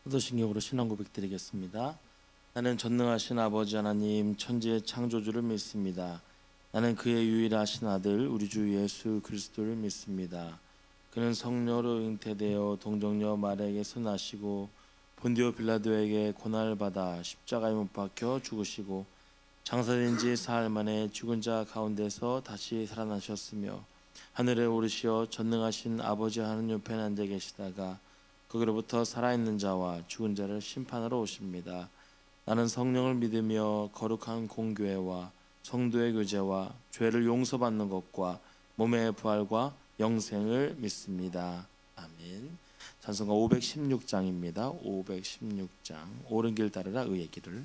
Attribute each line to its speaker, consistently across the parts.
Speaker 1: 사도신경으로 신앙 고백드리겠습니다. 나는 전능하신 아버지 하나님 천지의 창조주를 믿습니다. 나는 그의 유일하신 아들 우리 주 예수 그리스도를 믿습니다. 그는 성령으로 잉태되어 동정녀 마리아에게서 나시고 본디오 빌라도에게 고난을 받아 십자가에 못 박혀 죽으시고 장사된 지 사흘 만에 죽은 자 가운데서 다시 살아나셨으며 하늘에 오르시어 전능하신 아버지 하나님 옆에 앉아 계시다가 거기로부터 살아있는 자와 죽은 자를 심판하러 오십니다. 나는 성령을 믿으며 거룩한 공교회와 성도의 교제와 죄를 용서받는 것과 몸의 부활과 영생을 믿습니다. 아멘. 찬송가 516장입니다. 516장 옳은 길 따르라 의의 길을.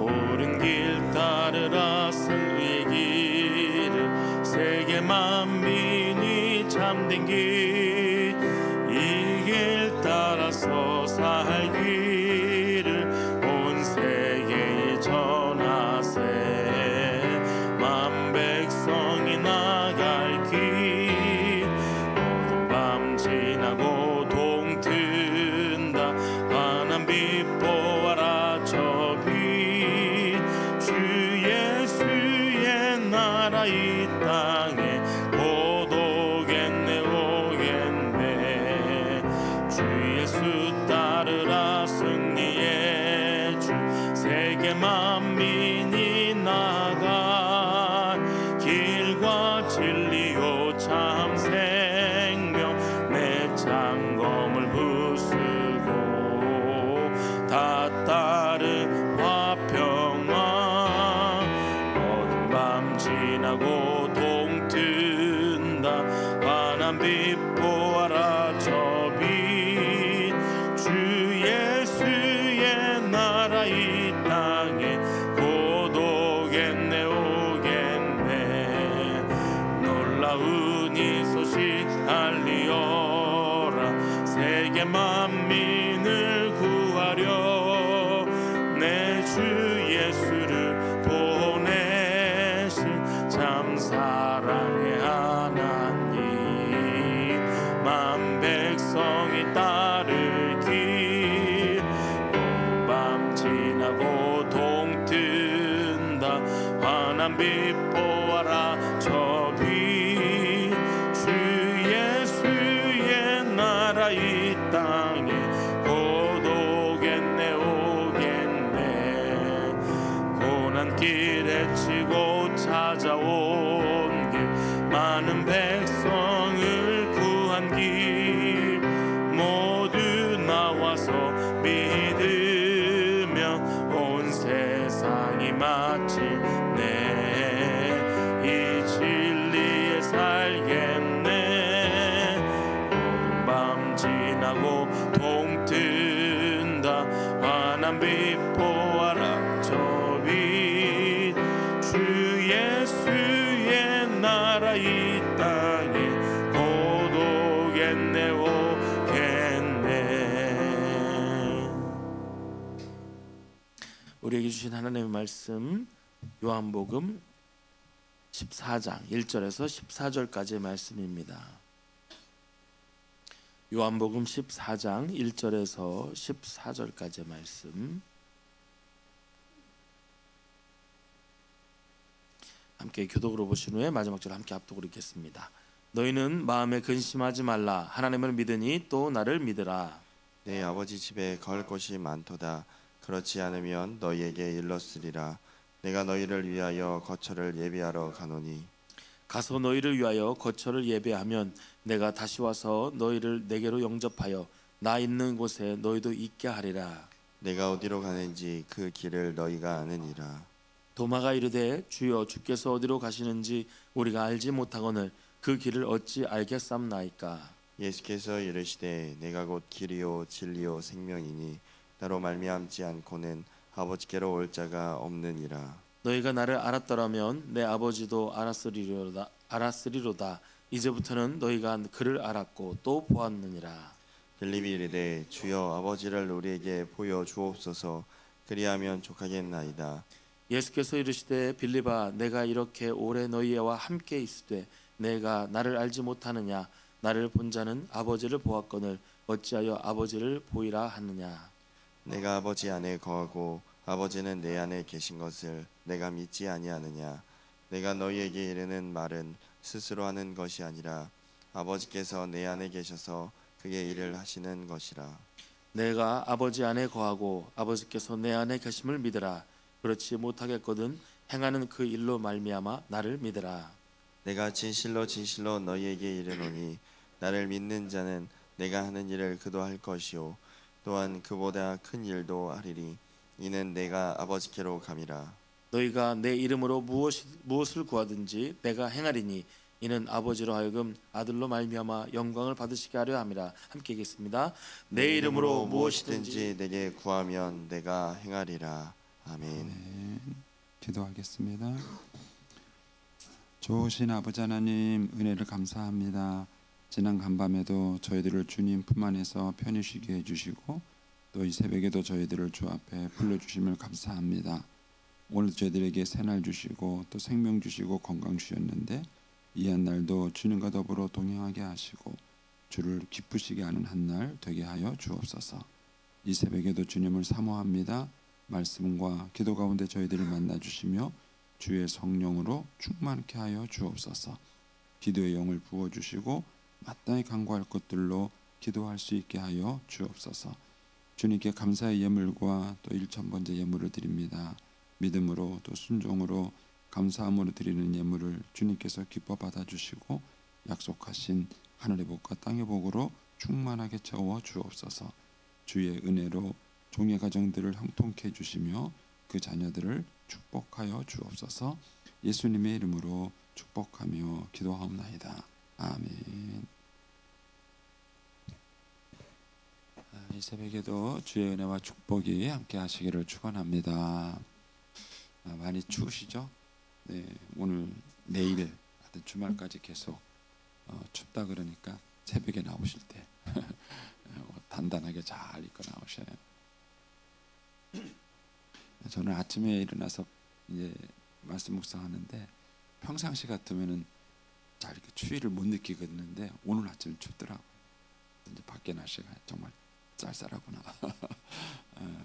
Speaker 1: 옳은 길 따르라 의의 길을 세계 만민이 참된 길 이 길 따라서 살기를 온 세계에 전하세 만 백성이 나갈 길 어두운 밤 지나고 동튼다 환한 빛 보아라 저 빛 주 예수의 나라 이 땅에 곧 오겠네 오겠네 주 예수 따르라 승리의 주 세계 만민이 나가 길과 진리요 참 생명 내 창검을 부수고 다 따른 화평왕 어두운 밤 지나고 동튼다 환한 빛 보아라 저 빛 주 예수의 나라 이 땅에 곧 오겠네 오겠네 놀라운 이 소식 알리어라 세계 만민을 구하려 내 주 예수를 보내신 참 사랑의 하나님 만 백성이 따를 길 어두운 밤 지나고 동튼다 환한 빛 보아라 저 빛 주 예수의 나라 이 땅에 곧 오겠네 오겠네 고난 길에 치고 찾아온 길 많은 백성을 구한 길 모두 나와서 믿으면 온 세상이 마치네 이 진리에 살겠네 어두운 밤 지나고 동튼다 환한 빛 보아라 저 빛 주 예수의 나라 이 땅에 곧 오겠네 오겠네. 우리에게 주신 하나님의 말씀 요한복음 14장 1절에서 14절까지의 말씀입니다. 요한복음 14장 1절에서 14절까지의 말씀 함께 교독으로 보신 후에 마지막 절 함께 합독으로 읽겠습니다. 너희는 마음에 근심하지 말라 하나님을 믿으니 또 나를 믿으라.
Speaker 2: 내 아버지 집에 걸 곳이 많도다. 그렇지 않으면 너희에게 일렀으리라. 내가 너희를 위하여 거처를 예비하러 가노니
Speaker 1: 가서 너희를 위하여 거처를 예배하면 내가 다시 와서 너희를 내게로 영접하여 나 있는 곳에 너희도 있게 하리라.
Speaker 2: 내가 어디로 가는지 그 길을 너희가 아느니라.
Speaker 1: 도마가 이르되 주여 주께서 어디로 가시는지 우리가 알지 못하거늘 그 길을 어찌 알겠삼나이까.
Speaker 2: 예수께서 이르시되 내가 곧 길이요 진리요 생명이니 나로 말미암지 않고는 아버지께로 올 자가 없느니라.
Speaker 1: 너희가 나를 알았더라면 내 아버지도 알았으리로다. 이제부터는 너희가 그를 알았고 또 보았느니라.
Speaker 2: 빌립이 이르되 주여 아버지를 우리에게 보여 주옵소서. 그리하면 족하겠나이다.
Speaker 1: 예수께서 이르시되 빌립아 내가 이렇게 오래 너희와 함께 있으되 내가 나를 알지 못하느냐 나를 본 자는 아버지를 보았거늘 어찌하여 아버지를 보이라 하느냐.
Speaker 2: 내가 아버지 안에 거하고 아버지는 내 안에 계신 것을 내가 믿지 아니하느냐. 내가 너희에게 이르는 말은 스스로 하는 것이 아니라 아버지께서 내 안에 계셔서 그의 일을 하시는 것이라.
Speaker 1: 내가 아버지 안에 거하고 아버지께서 내 안에 계심을 믿으라. 그렇지 못하겠거든 행하는 그 일로 말미암아 나를 믿으라.
Speaker 2: 내가 진실로 진실로 너희에게 이르노니 나를 믿는 자는 내가 하는 일을 그도 할 것이요 또한 그보다 큰 일도 하리니 이는 내가 아버지께로 감이라.
Speaker 1: 너희가 내 이름으로 무엇을 구하든지 내가 행하리니 이는 아버지로 하여금 아들로 말미암아 영광을 받으시게 하려 함이라. 함께 읽겠습니다. 내 이름으로 무엇이든지
Speaker 2: 내게 구하면 내가 행하리라. 아멘.
Speaker 3: 네, 기도하겠습니다. 좋으신 아버지 하나님 은혜를 감사합니다. 지난 간밤에도 저희들을 주님 품 안에서 편히 쉬게 해주시고 또 이 새벽에도 저희들을 주 앞에 불러주심을 감사합니다. 오늘 저희들에게 새날 주시고 또 생명 주시고 건강 주셨는데 이 한 날도 주님과 더불어 동행하게 하시고 주를 기쁘시게 하는 한 날 되게 하여 주옵소서. 이 새벽에도 주님을 사모합니다. 말씀과 기도 가운데 저희들을 만나 주시며 주의 성령으로 충만케 하여 주옵소서. 기도의 영을 부어 주시고 마땅히 간구할 것들로 기도할 수 있게 하여 주옵소서. 주님께 감사의 예물과 또 일천번째 예물을 드립니다. 믿음으로 또 순종으로 감사함으로 드리는 예물을 주님께서 기뻐 받아주시고 약속하신 하늘의 복과 땅의 복으로 충만하게 채워 주옵소서. 주의 은혜로 종의 가정들을 형통케 해주시며 그 자녀들을 축복하여 주옵소서. 예수님의 이름으로 축복하며 기도하옵나이다. 아멘. 이 새벽에도 주의 은혜와 축복이 함께 하시기를 축원합니다. 많이 추우시죠? 네, 오늘 내일 하여튼 주말까지 계속 춥다 그러니까 새벽에 나오실 때 단단하게 잘 입고 나오셔요. 저는 아침에 일어나서 이제 말씀 묵상하는데 평상시 같으면은 잘 이렇게 추위를 못 느끼겠는데 오늘 아침 춥더라고요. 이제 밖에 날씨가 정말 쌀쌀하구나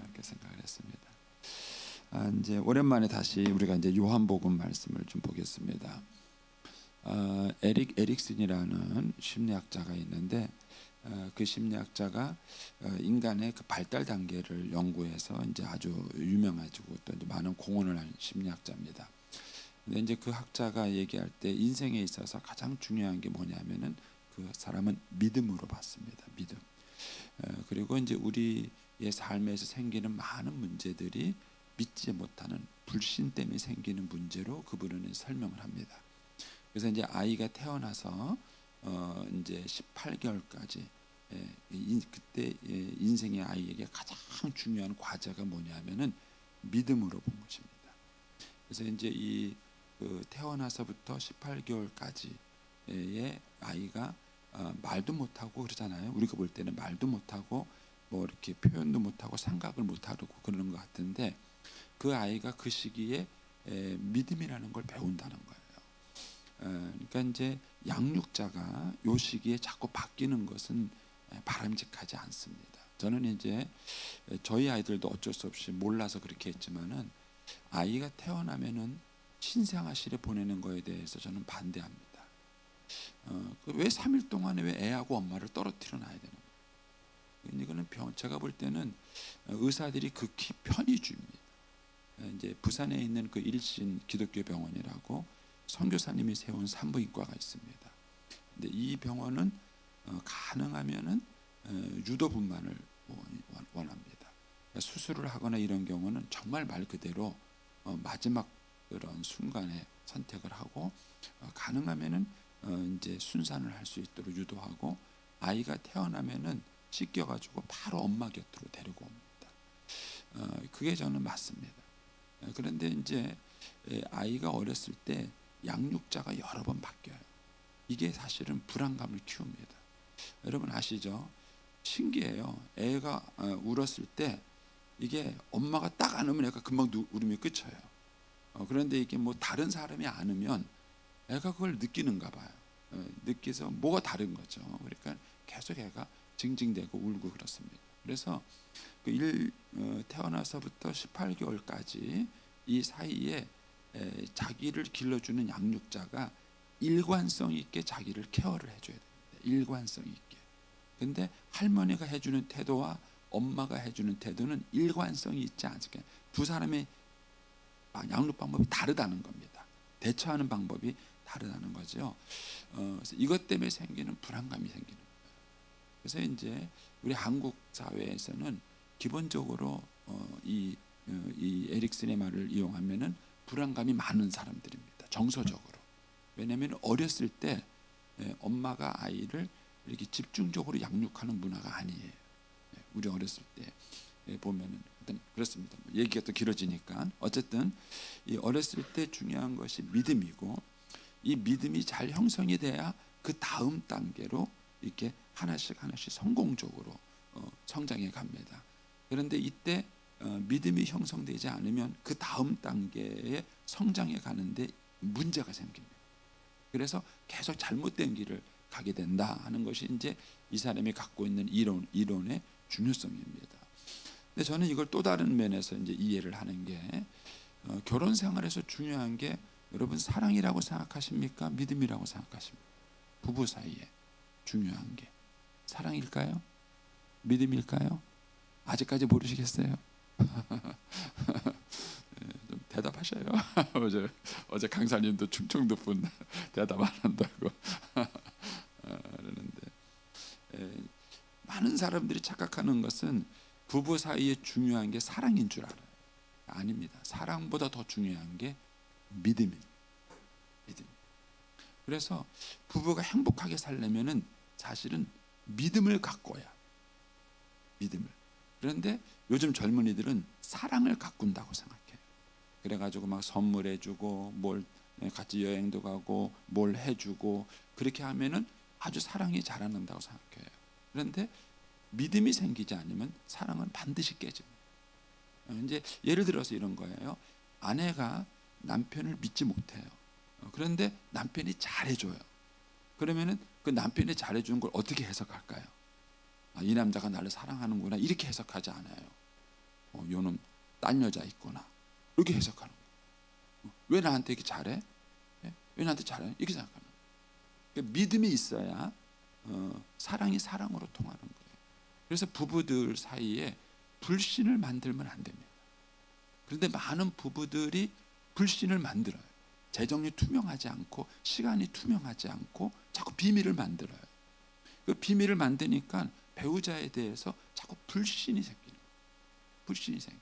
Speaker 3: 이렇게 생각을 했습니다. 이제 오랜만에 다시 우리가 이제 요한복음 말씀을 좀 보겠습니다. 에릭 에릭슨이라는 심리학자가 있는데 그 심리학자가 인간의 그 발달 단계를 연구해서 이제 아주 유명해지고 또 이제 많은 공헌을 한 심리학자입니다. 근데 이제 그 학자가 얘기할 때 인생에 있어서 가장 중요한 게 뭐냐면은 그 사람은 믿음으로 봤습니다. 믿음. 그리고 이제 우리의 삶에서 생기는 많은 문제들이 믿지 못하는 불신 때문에 생기는 문제로 그분은 설명을 합니다. 그래서 이제 아이가 태어나서 이제 18개월까지 그때 인생의 아이에게 가장 중요한 과제가 뭐냐면은 믿음으로 본 것입니다. 그래서 이제 이 태어나서부터 18개월까지의 아이가 말도 못하고 그러잖아요. 우리가 볼 때는 말도 못하고 뭐 이렇게 표현도 못하고 생각을 못하고 그러는 것 같은데 그 아이가 그 시기에 믿음이라는 걸 배운다는 거예요. 그러니까 이제 양육자가 요 시기에 자꾸 바뀌는 것은 바람직하지 않습니다. 저는 이제 저희 아이들도 어쩔 수 없이 몰라서 그렇게 했지만은 아이가 태어나면은 신생아실에 보내는 거에 대해서 저는 반대합니다. 왜 3일 동안에 왜 애하고 엄마를 떨어뜨려 놔야 되는 거예요? 이거는 제가 볼 때는 의사들이 극히 편의주의입니다. 이제 부산에 있는 그 일신 기독교 병원이라고 선교사님이 세운 산부인과가 있습니다. 근데 이 병원은 가능하면은 유도분만을 원합니다. 그러니까 수술을 하거나 이런 경우는 정말 말 그대로 마지막 그런 순간에 선택을 하고 가능하면은 이제 순산을 할 수 있도록 유도하고 아이가 태어나면은 씻겨가지고 바로 엄마 곁으로 데리고 옵니다. 그게 저는 맞습니다. 그런데 이제 아이가 어렸을 때 양육자가 여러 번 바뀌어요. 이게 사실은 불안감을 키웁니다. 여러분 아시죠? 신기해요. 애가 울었을 때 이게 엄마가 딱 안으면 애가 금방 울음이 그쳐요. 그런데 이게 뭐 다른 사람이 안으면 애가 그걸 느끼는가 봐요. 느껴서 뭐가 다른 거죠. 그러니까 계속 애가 징징대고 울고 그렇습니다. 그래서 태어나서부터 18개월까지 이 사이에 자기를 길러주는 양육자가 일관성 있게 자기를 케어를 해줘야 됩니다. 일관성 있게. 근데 할머니가 해주는 태도와 엄마가 해주는 태도는 일관성이 있지 않습니까? 두 사람의 양육 방법이 다르다는 겁니다. 대처하는 방법이 다르다는 거죠. 그래서 이것 때문에 생기는 불안감이 생기는 거예요. 그래서 이제 우리 한국 사회에서는 기본적으로 이 에릭슨의 말을 이용하면은 불안감이 많은 사람들입니다. 정서적으로. 왜냐하면 어렸을 때 엄마가 아이를 이렇게 집중적으로 양육하는 문화가 아니에요. 우리 어렸을 때 보면은 그렇습니다. 얘기가 또 길어지니까 어쨌든 이 어렸을 때 중요한 것이 믿음이고, 이 믿음이 잘 형성이 돼야 그 다음 단계로 이렇게 하나씩 성공적으로 성장해 갑니다. 그런데 이때 믿음이 형성되지 않으면 그 다음 단계에 성장해 가는데 문제가 생깁니다. 그래서 계속 잘못된 길을 가게 된다 하는 것이 이제 이 사람이 갖고 있는 이론의 중요성입니다. 근데 저는 이걸 또 다른 면에서 이제 이해를 하는 게, 결혼 생활에서 중요한 게 여러분 사랑이라고 생각하십니까? 믿음이라고 생각하십니까? 부부 사이에 중요한 게 사랑일까요? 믿음일까요? 아직까지 모르시겠어요? 좀 대답하셔요. 어제 강사님도 충청도 분 대답 안 한다고 그러는데, 많은 사람들이 착각하는 것은 부부 사이에 중요한 게 사랑인 줄 알아요. 아닙니다. 사랑보다 더 중요한 게 믿음입니다. 믿음. 그래서 부부가 행복하게 살려면은 사실은 믿음을 갖고야. 믿음을. 그런데 요즘 젊은이들은 사랑을 가꾼다고 생각해요. 그래가지고 막 선물해주고 뭘 같이 여행도 가고 뭘 해주고 그렇게 하면은 아주 사랑이 자라난다고 생각해요. 그런데 믿음이 생기지 않으면 사랑은 반드시 깨집니다. 이제 예를 들어서 이런 거예요. 아내가 남편을 믿지 못해요. 그런데 남편이 잘해줘요. 그러면은 그 남편이 잘해주는 걸 어떻게 해석할까요? 이 남자가 나를 사랑하는구나, 이렇게 해석하지 않아요. 요놈 딴 여자 있구나, 이렇게 해석하는 거예요. 왜 나한테 이렇게 잘해? 왜 나한테 잘해? 이렇게 생각하는 거예요. 그러니까 믿음이 있어야 사랑이 사랑으로 통하는 거예요. 그래서 부부들 사이에 불신을 만들면 안 됩니다. 그런데 많은 부부들이 불신을 만들어요. 재정이 투명하지 않고 시간이 투명하지 않고 자꾸 비밀을 만들어요. 그 비밀을 만드니까 배우자에 대해서 자꾸 불신이 생기는 거예요. 불신이 생겨요.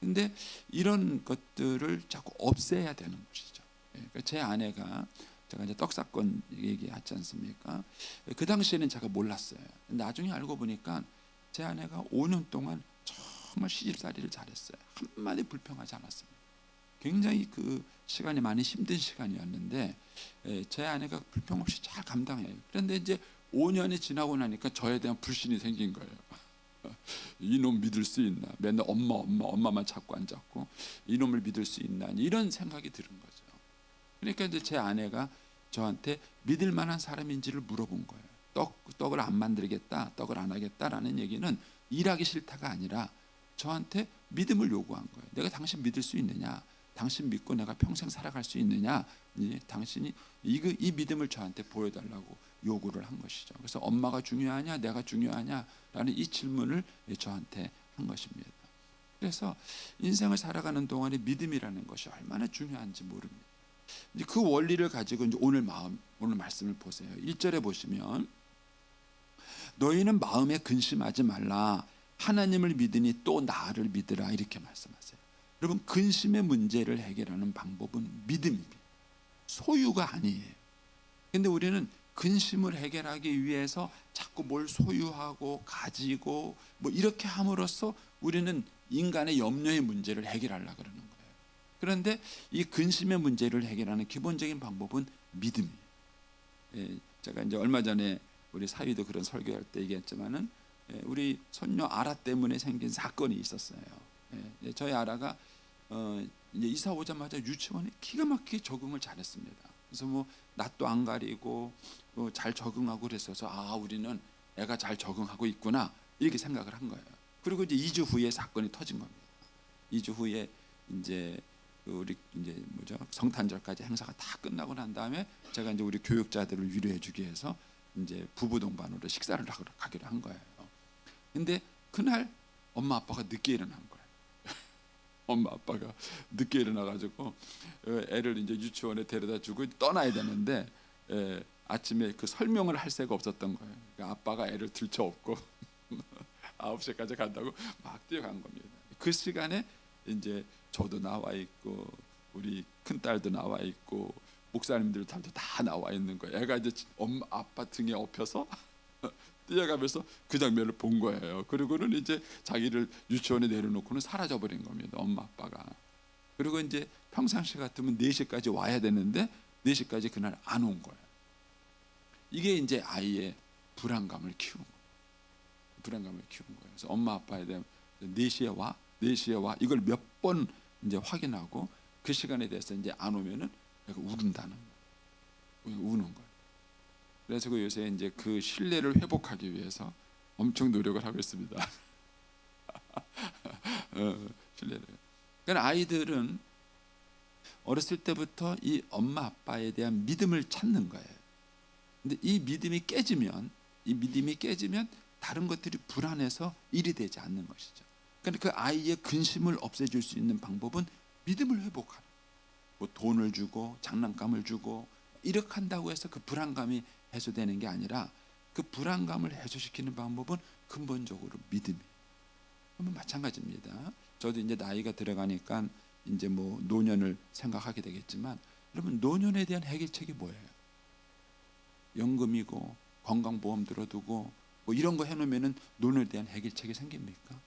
Speaker 3: 근데 이런 것들을 자꾸 없애야 되는 것이죠. 그러니까 제 아내가, 제가 이제 떡 사건 얘기하지 않습니까? 그 당시에는 제가 몰랐어요. 나중에 알고 보니까 제 아내가 5년 동안 정말 시집살이를 잘했어요. 한마디 불평하지 않았습니다. 굉장히 그 시간이 많이 힘든 시간이었는데 제 아내가 불평 없이 잘 감당해요. 그런데 이제 5년이 지나고 나니까 저에 대한 불신이 생긴 거예요. 이놈 믿을 수 있나? 맨날 엄마만 찾고 앉았고 이놈을 믿을 수 있나? 이런 생각이 드는 거죠. 그러니까 이제 제 아내가 저한테 믿을 만한 사람인지를 물어본 거예요. 떡을 안 만들겠다, 떡을 안 하겠다라는 얘기는 일하기 싫다가 아니라 저한테 믿음을 요구한 거예요. 내가 당신 믿을 수 있느냐? 당신 믿고 내가 평생 살아갈 수 있느냐? 당신이 이 믿음을 저한테 보여달라고 요구를 한 것이죠. 그래서 엄마가 중요하냐, 내가 중요하냐라는 이 질문을 저한테 한 것입니다. 그래서 인생을 살아가는 동안에 믿음이라는 것이 얼마나 중요한지 모릅니다. 이제 그 원리를 가지고 이제 오늘 말씀을 보세요. 1절에 보시면 너희는 마음에 근심하지 말라. 하나님을 믿으니 또 나를 믿으라, 이렇게 말씀하세요. 여러분, 근심의 문제를 해결하는 방법은 믿음입니다. 소유가 아니에요. 근데 우리는 근심을 해결하기 위해서 자꾸 뭘 소유하고 가지고 뭐 이렇게 함으로써 우리는 인간의 염려의 문제를 해결하려고 그러는 거예요. 그런데 이 근심의 문제를 해결하는 기본적인 방법은 믿음이에요. 제가 이제 얼마 전에 우리 사위도 그런 설교할 때 얘기했지만은 우리 손녀 아라 때문에 생긴 사건이 있었어요. 저희 아라가 이제 이사 오자마자 유치원에 기가 막히게 적응을 잘했습니다. 그래서 뭐 낯도 안 가리고 잘 적응하고 그랬어서 우리는 애가 잘 적응하고 있구나 이렇게 생각을 한 거예요. 그리고 이제 2주 후에 사건이 터진 겁니다. 2주 후에 이제 우리 이제 성탄절까지 행사가 다 끝나고 난 다음에 제가 이제 우리 교육자들을 위로해주기 위해서 이제 부부 동반으로 식사를 가기로 한 거예요. 근데 그날 엄마 아빠가 늦게 일어난 거예요. 엄마 아빠가 늦게 일어나가지고 애를 이제 유치원에 데려다 주고 떠나야 되는데 아침에 그 설명을 할 새가 없었던 거예요. 그러니까 아빠가 애를 들쳐업고 9시까지 간다고 막 뛰어간 겁니다. 그 시간에 이제 저도 나와 있고 우리 큰 딸도 나와 있고 목사님들 다 나와 있는 거예요. 애가 이제 엄마 아빠 등에 업혀서 뛰어가면서 그 장면을 본 거예요. 그리고는 이제 자기를 유치원에 내려놓고는 사라져 버린 겁니다. 엄마 아빠가. 그리고 이제 평상시 같으면 4시까지 와야 되는데 4시까지 그날 안 온 거예요. 이게 이제 아이의 불안감을 키운 거예요. 불안감을 키운 거예요. 그래서 엄마 아빠에 대한 4시에 와 이걸 몇 번 이제 확인하고 그 시간에 대해서 이제 안 오면은 내가 우는다는 거예요. 우는 거예요. 그래서 요새 이제 그 신뢰를 회복하기 위해서 엄청 노력을 하고 있습니다. 신뢰를. 그러니까 아이들은 어렸을 때부터 이 엄마 아빠에 대한 믿음을 찾는 거예요. 근데 이 믿음이 깨지면 다른 것들이 불안해서 일이 되지 않는 것이죠. 그러니까 그 아이의 근심을 없애줄 수 있는 방법은 믿음을 회복하는. 뭐 돈을 주고 장난감을 주고 이렇게 한다고 해서 그 불안감이 해소되는 게 아니라 그 불안감을 해소시키는 방법은 근본적으로 믿음이에요. 그러면 마찬가지입니다. 저도 이제 나이가 들어가니까 이제 뭐 노년을 생각하게 되겠지만, 여러분 노년에 대한 해결책이 뭐예요? 연금이고 건강보험 들어두고 뭐 이런 거 해놓으면은 노년에 대한 해결책이 생깁니까?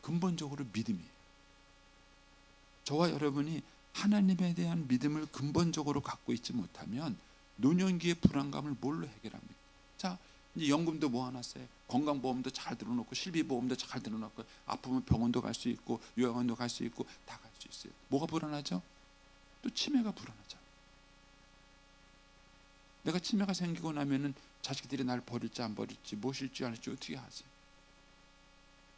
Speaker 3: 근본적으로 믿음이에요. 저와 여러분이 하나님에 대한 믿음을 근본적으로 갖고 있지 못하면 노년기의 불안감을 뭘로 해결합니까? 자, 이제 연금도 모아놨어요. 건강보험도 잘 들어놓고 실비보험도 잘 들어놓고 아프면 병원도 갈 수 있고 요양원도 갈 수 있고 다 갈 수 있어요. 뭐가 불안하죠? 또 치매가 불안하죠. 내가 치매가 생기고 나면은 자식들이 날 버릴지 안 버릴지 모실지 않을지 어떻게 하지?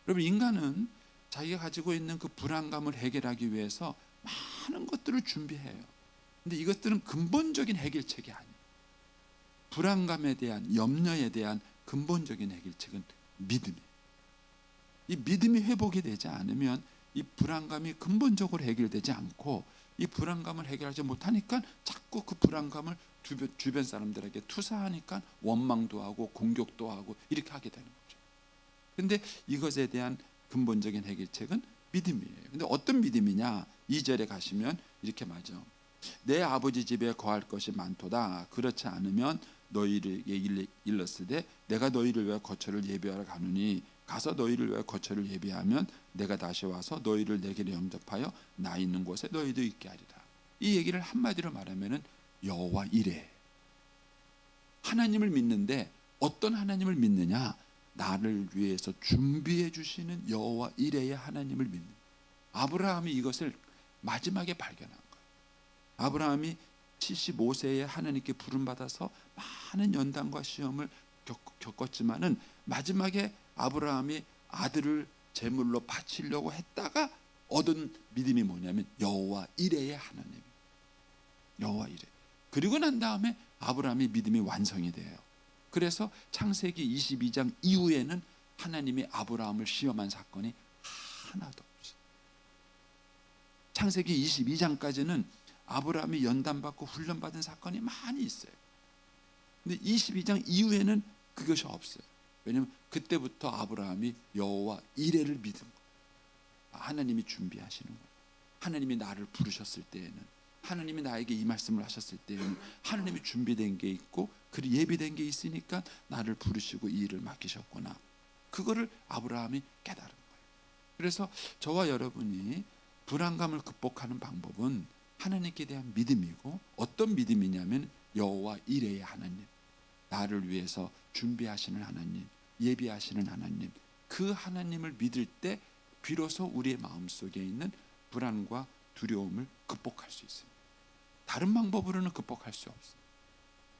Speaker 3: 여러분 인간은 자기가 가지고 있는 그 불안감을 해결하기 위해서 많은 것들을 준비해요. 근데 이것들은 근본적인 해결책이 아니에요. 불안감에 대한 염려에 대한 근본적인 해결책은 믿음이에요. 이 믿음이 회복이 되지 않으면 이 불안감이 근본적으로 해결되지 않고 이 불안감을 해결하지 못하니까 자꾸 그 불안감을 주변 사람들에게 투사하니까 원망도 하고 공격도 하고 이렇게 하게 되는 거죠. 근데 이것에 대한 근본적인 해결책은 믿음이에요. 근데 어떤 믿음이냐? 2절에 가시면 이렇게 말하죠. 내 아버지 집에 거할 것이 많도다. 그렇지 않으면 너희에게 일렀으되 내가 너희를 위하여 거처를 예비하러 가느니 가서 너희를 위하여 거처를 예비하면 내가 다시 와서 너희를 내게 영접하여 나 있는 곳에 너희도 있게 하리라. 이 얘기를 한마디로 말하면은 여호와 이레. 하나님을 믿는데 어떤 하나님을 믿느냐? 나를 위해서 준비해 주시는 여호와 이레의 하나님을 믿는. 아브라함이 이것을 마지막에 발견한 거예요. 아브라함이 75세에 하나님께 부름받아서 많은 연단과 시험을 겪었지만은 마지막에 아브라함이 아들을 제물로 바치려고 했다가 얻은 믿음이 뭐냐면 여호와 이레의 하나님. 여호와 이레. 그리고 난 다음에 아브라함의 믿음이 완성이 돼요. 그래서 창세기 22장 이후에는 하나님이 아브라함을 시험한 사건이 하나도 없어요. 창세기 22장까지는 아브라함이 연단받고 훈련받은 사건이 많이 있어요. 근데 22장 이후에는 그것이 없어요. 왜냐하면 그때부터 아브라함이 여호와 이레를 믿은 거예요. 하나님이 준비하시는 거예요. 하나님이 나를 부르셨을 때에는, 하나님이 나에게 이 말씀을 하셨을 때에는 하나님이 준비된 게 있고 그리고 예비된 게 있으니까 나를 부르시고 이 일을 맡기셨구나. 그거를 아브라함이 깨달은 거예요. 그래서 저와 여러분이 불안감을 극복하는 방법은 하나님께 대한 믿음이고, 어떤 믿음이냐면 여호와 이레의 하나님, 나를 위해서 준비하시는 하나님, 예비하시는 하나님, 그 하나님을 믿을 때 비로소 우리의 마음속에 있는 불안과 두려움을 극복할 수 있습니다. 다른 방법으로는 극복할 수 없어요.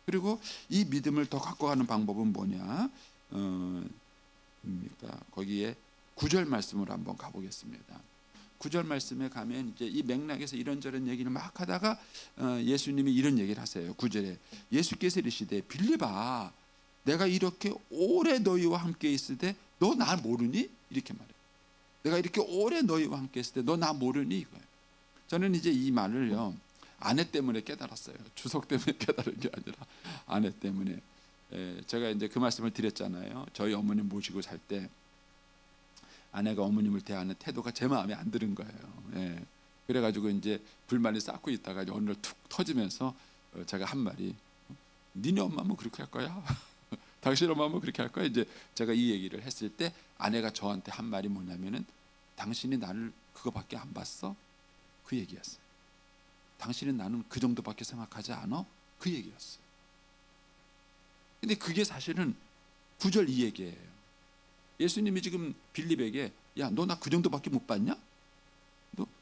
Speaker 3: 그리고 이 믿음을 더 갖고 가는 방법은 뭐냐? 거기에 9절 말씀으로 한번 가보겠습니다. 9절 말씀에 가면 이제 이 맥락에서 이런저런 얘기를 막 하다가 예수님이 이런 얘기를 하세요. 9절에 예수께서 이르시되 빌립아 내가 이렇게 오래 너희와 함께 있을 때 너 나 모르니? 이렇게 말해요. 내가 이렇게 오래 너희와 함께 있을 때 너 나 모르니? 이거예요. 저는 이제 이 말을요 아내 때문에 깨달았어요. 주석 때문에 깨달은 게 아니라 아내 때문에. 제가 이제 그 말씀을 드렸잖아요. 저희 어머님 모시고 살 때 아내가 어머님을 대하는 태도가 제 마음에 안 드는 거예요. 그래가지고 이제 불만이 쌓고 있다가 어느 날 툭 터지면서 제가 한 말이 니네 엄마면 그렇게 할 거야? 당신 엄마면 그렇게 할 거야? 이제 제가 이 얘기를 했을 때 아내가 저한테 한 말이 뭐냐면은 당신이 나를 그거밖에 안 봤어? 그 얘기였어요. 당신은 나는 그 정도밖에 생각하지 않아? 그 얘기였어요. 근데 그게 사실은 9절 이 얘기예요. 예수님이 지금 빌립에게 야, 너 나 그 정도밖에 못 봤냐?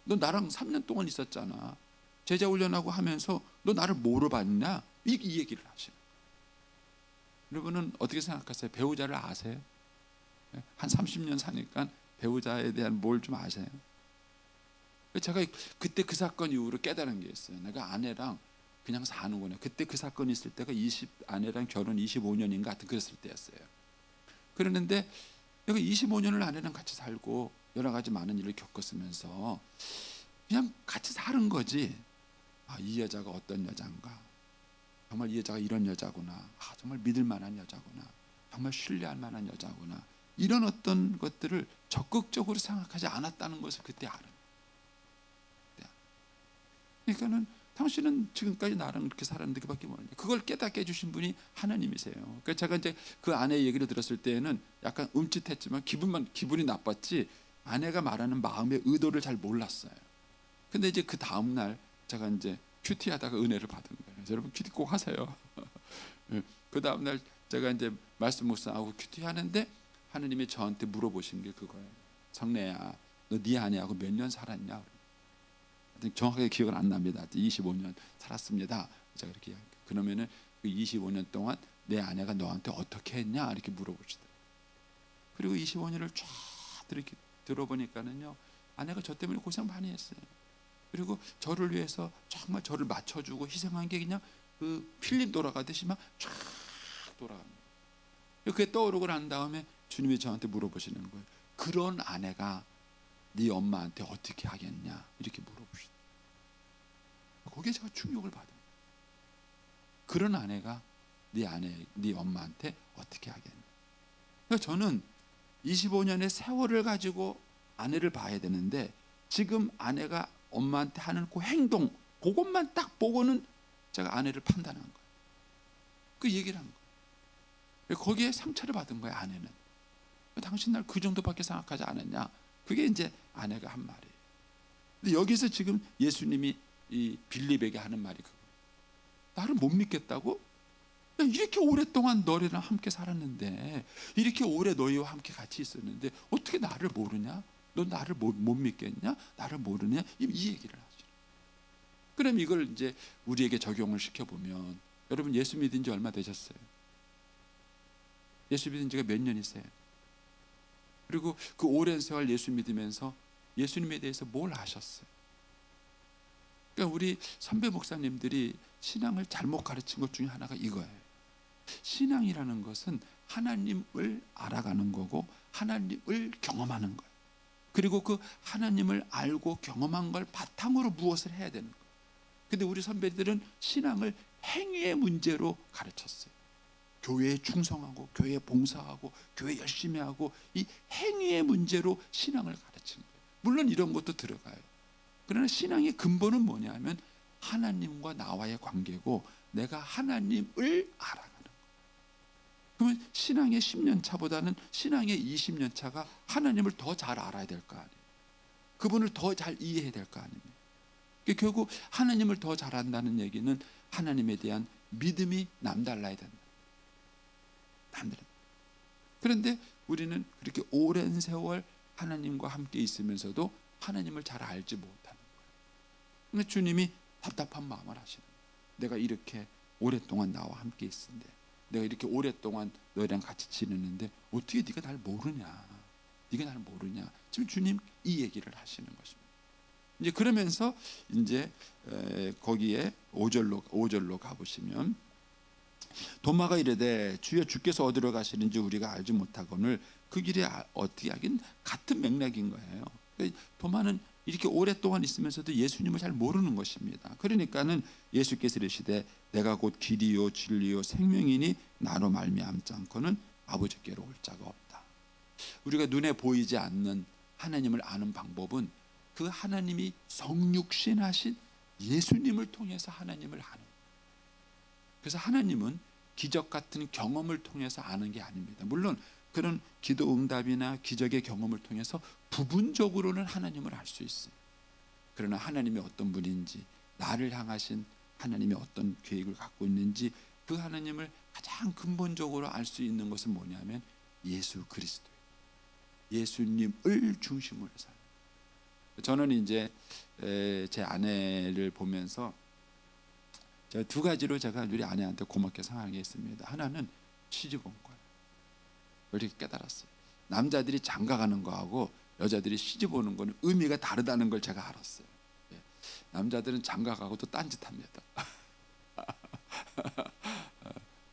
Speaker 3: 너 나랑 3년 동안 있었잖아. 제자 훈련하고 하면서 너 나를 뭐로 봤냐? 이 얘기를 하시는. 여러분은 어떻게 생각하세요? 배우자를 아세요? 한 30년 사니까 배우자에 대한 뭘 좀 아세요? 제가 그때 그 사건 이후로 깨달은 게 있어요. 내가 아내랑 그냥 사는구나. 그때 그 사건이 있을 때가 아내랑 결혼 25년인가 하여튼 그랬을 때였어요. 그러는데 내가 25년을 아내랑 같이 살고 여러 가지 많은 일을 겪었으면서 그냥 같이 사는 거지. 이 여자가 어떤 여자인가? 정말 이 여자가 이런 여자구나. 정말 믿을 만한 여자구나. 정말 신뢰할 만한 여자구나. 이런 어떤 것들을 적극적으로 생각하지 않았다는 것을 그때 알아요. 그러니까는 당신은 지금까지 나랑 이렇게 살았는데 그밖에 모르냐. 그걸 깨닫게 해주신 분이 하나님이세요. 그러니까 제가 이제 그 아내의 얘기를 들었을 때는 약간 움찔했지만 기분이 나빴지 아내가 말하는 마음의 의도를 잘 몰랐어요. 근데 이제 그 다음 날 제가 이제 큐티하다가 은혜를 받은 거예요. 그래서 여러분 큐티 꼭 하세요. 그 다음 날 제가 이제 말씀 묵상하고 큐티하는데 하나님이 저한테 물어보신 게 그거예요. 성래야, 너 네 아내하고 몇 년 살았냐? 정확하게 기억은 안 납니다. 25년 살았습니다. 제가 이렇게 그러면은 그 25년 동안 내 아내가 너한테 어떻게 했냐 이렇게 물어보시더라고요. 그리고 25년을 쫙 이렇게 들어보니까는요 아내가 저 때문에 고생 많이 했어요. 그리고 저를 위해서 정말 저를 맞춰주고 희생한 게 그냥 그 필름 돌아가듯이 막 쫙 돌아갑니다. 그게 떠오르고 난 다음에 주님이 저한테 물어보시는 거예요. 그런 아내가 네 엄마한테 어떻게 하겠냐 이렇게 물어보시더라고요. 거기에 제가 충격을 받은 거예요. 그런 아내가 네 엄마한테 어떻게 하겠냐. 그러니까 저는 25년의 세월을 가지고 아내를 봐야 되는데 지금 아내가 엄마한테 하는 그 행동 그것만 딱 보고는 제가 아내를 판단한 거예요. 그 얘기를 한 거예요. 거기에 상처를 받은 거예요. 아내는. 당신 날 그 정도밖에 생각하지 않았냐. 그게 이제 아내가 한 말이에요. 근데 여기서 지금 예수님이 이 빌립에게 하는 말이 그거. 나를 못 믿겠다고? 야, 이렇게 오랫동안 너희랑 함께 살았는데 이렇게 오래 너희와 함께 같이 있었는데 어떻게 나를 모르냐? 너 나를 못 믿겠냐? 나를 모르냐? 이 얘기를 하죠. 그럼 이걸 이제 우리에게 적용을 시켜보면 여러분 예수 믿은 지 얼마 되셨어요? 예수 믿은 지가 몇 년이세요? 그리고 그 오랜 세월 예수 믿으면서 예수님에 대해서 뭘 아셨어요? 그러니까 우리 선배 목사님들이 신앙을 잘못 가르친 것 중에 하나가 이거예요. 신앙이라는 것은 하나님을 알아가는 거고 하나님을 경험하는 거예요. 그리고 그 하나님을 알고 경험한 걸 바탕으로 무엇을 해야 되는 거예요. 근데 우리 선배들은 신앙을 행위의 문제로 가르쳤어요. 교회에 충성하고 교회에 봉사하고 교회 열심히 하고 이 행위의 문제로 신앙을 가르치는 거예요. 물론 이런 것도 들어가요. 그러나 신앙의 근본은 뭐냐면 하나님과 나와의 관계고 내가 하나님을 알아가는 거예요. 그러면 신앙의 10년 차보다는 신앙의 20년 차가 하나님을 더 잘 알아야 될 거 아니에요. 그분을 더 잘 이해해야 될 거 아닙니까? 결국 하나님을 더 잘 안다는 얘기는 하나님에 대한 믿음이 남달라야 된다. 그런데 우리는 그렇게 오랜 세월 하나님과 함께 있으면서도 하나님을 잘 알지 못하는 거예요. 근데 주님이 답답한 마음을 하시는 거예요. 내가 이렇게 오랫동안 나와 함께 있는데, 내가 이렇게 오랫동안 너희랑 같이 지내는데 어떻게 네가 날 모르냐? 네가 날 모르냐? 지금 주님 이 얘기를 하시는 것입니다. 이제 그러면서 이제 거기에 5절로 가보시면, 도마가 이르되 주여 주께서 어디로 가시는지 우리가 알지 못하거늘 그 길에 어떻게 하긴, 같은 맥락인 거예요. 그러니까 도마는 이렇게 오랫동안 있으면서도 예수님을 잘 모르는 것입니다. 그러니까는 예수께서 이르시되 내가 곧 길이요 진리요 생명이니 나로 말미암지 않고는 아버지께로 올 자가 없다. 우리가 눈에 보이지 않는 하나님을 아는 방법은 그 하나님이 성육신하신 예수님을 통해서 하나님을 아는 거예요. 그래서 하나님은 기적 같은 경험을 통해서 아는 게 아닙니다. 물론 그런 기도 응답이나 기적의 경험을 통해서 부분적으로는 하나님을 알 수 있어요. 그러나 하나님이 어떤 분인지, 나를 향하신 하나님이 어떤 계획을 갖고 있는지, 그 하나님을 가장 근본적으로 알 수 있는 것은 뭐냐면 예수 그리스도예요. 예수님을 중심으로 살아요. 저는 이제 제 아내를 보면서 제가 두 가지로 제가 우리 아내한테 고맙게 생각하게 했습니다. 하나는 시집 온 거예요. 이렇게 깨달았어요. 남자들이 장가가는 거하고 여자들이 시집 오는 거는 의미가 다르다는 걸 제가 알았어요. 남자들은 장가가고 또 딴짓합니다.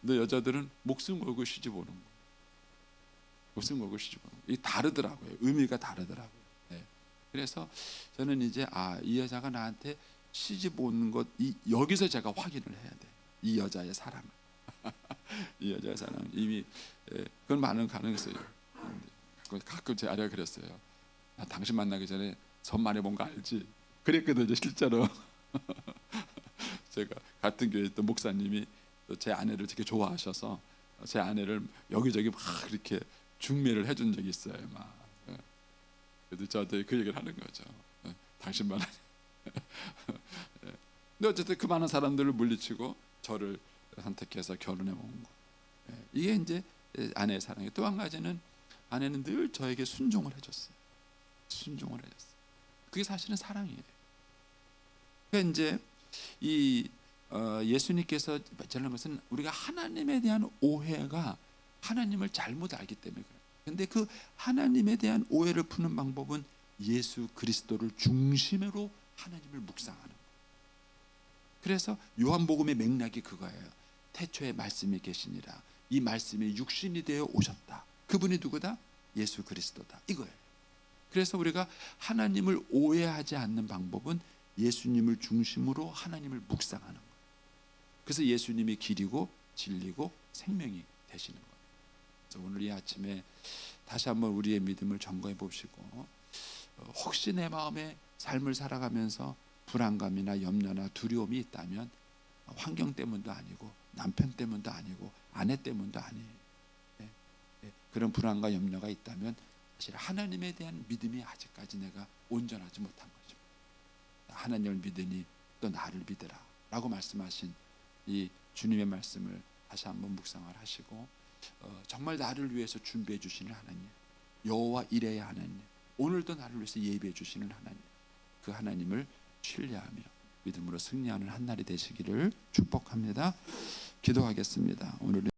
Speaker 3: 근데 여자들은 목숨 걸고 시집 오는 거예요. 목숨 걸고 시집 오는 거예요. 이게 다르더라고요. 의미가 다르더라고요. 그래서 저는 이제 이 여자가 나한테 시집 오는 것, 여기서 제가 확인을 해야 돼. 이 여자의 사랑을. 이 여자의 사랑 이미 그건 많은 가능성이 있어요. 가끔 제 아내가 그랬어요. 나 당신 만나기 전에 선 많이 본 거 알지? 그랬거든요, 실제로. 제가 같은 교회 있던 목사님이 제 아내를 되게 좋아하셔서 제 아내를 여기저기 막 이렇게 중매를 해준 적이 있어요. 막. 그래도 저한테 그 얘기를 하는 거죠. 당신만. 근데 어쨌든 그 많은 사람들을 물리치고 저를 선택해서 결혼해 온 거. 이게 이제 아내의 사랑이에요. 또 한 가지는 아내는 늘 저에게 순종을 해줬어요. 순종을 해줬어요. 그게 사실은 사랑이에요. 그러니까 이제 이 예수님께서 말하는 것은 우리가 하나님에 대한 오해가 하나님을 잘못 알기 때문에 그래요. 근데 그 하나님에 대한 오해를 푸는 방법은 예수 그리스도를 중심으로 하나님을 묵상하는 거예요. 그래서 요한복음의 맥락이 그거예요. 태초에 말씀이 계시니라. 이 말씀이 육신이 되어 오셨다. 그분이 누구다? 예수 그리스도다. 이거예요. 그래서 우리가 하나님을 오해하지 않는 방법은 예수님을 중심으로 하나님을 묵상하는 거예요. 그래서 예수님이 길이고 진리고 생명이 되시는 거예요. 그래서 오늘 이 아침에 다시 한번 우리의 믿음을 점검해 보시고, 혹시 내 마음에 삶을 살아가면서 불안감이나 염려나 두려움이 있다면 환경 때문도 아니고 남편 때문도 아니고 아내 때문도 아니에요. 그런 불안과 염려가 있다면 사실 하나님에 대한 믿음이 아직까지 내가 온전하지 못한 것입니다. 하나님을 믿으니 또 나를 믿으라 라고 말씀하신 이 주님의 말씀을 다시 한번 묵상을 하시고, 정말 나를 위해서 준비해 주시는 하나님, 여호와 이레의 하나님, 오늘도 나를 위해서 예비해 주시는 하나님, 그 하나님을 신뢰하며 믿음으로 승리하는 한 날이 되시기를 축복합니다. 기도하겠습니다. 오늘